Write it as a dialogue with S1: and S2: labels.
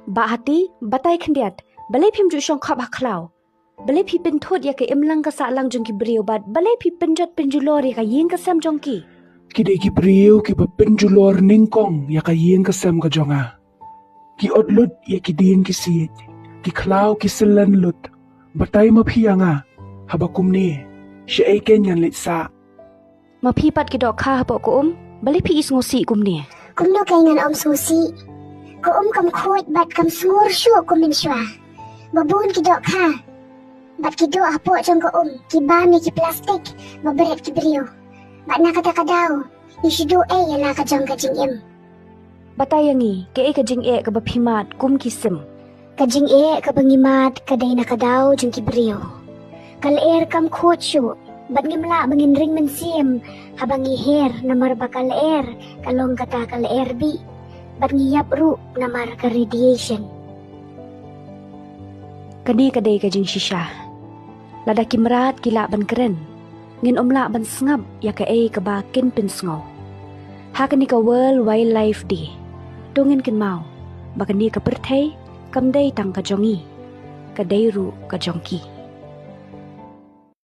S1: Ba hati batai kendiat balai phim ju shong khap haklau balai phi pen thot ya ke imlang ka sa lang jong ki brio bat balai phi penjat penjulor ya ka yeng ka sam jong ki
S2: Kide ki brio ki penjulor ningkong ya ka yeng ka sam ka jonga ki odlut ya ki ding ki siit ki klau ki selan lut batai ma phi anga habakum ni she ai ken yan lit sa
S1: ma phi pat ki dok kha hapo ko balai phi is ngosi kum ni
S3: kum no kay ngan susi ko kam khot bat kam sungur syu kum min shwa babun ki dok kha bat ki dok hapo jong ko ki bami ki plastik maberet ki brio bat na kadau ishidu ya la ka jong ka jing im
S1: batai yangi ke ka jing ka ba phi mat kum ki sim
S3: ka jing ka bangimat ka dai na kadau jong ki brio kal kam khot syu bat ngimla bangin ring men sim habangi her namar bakal kalong kata kal bi bat ngiyap ru namar ka radiation
S1: kani kadai ka jing shisha lada kimrat kila ban keren ngin omla ban sngap ya ka ka ba kin pin sngo ha kani ka world wildlife day dongin kin mau bakani ka perthai kam dai tang ka jongi ka dai ru ka jongki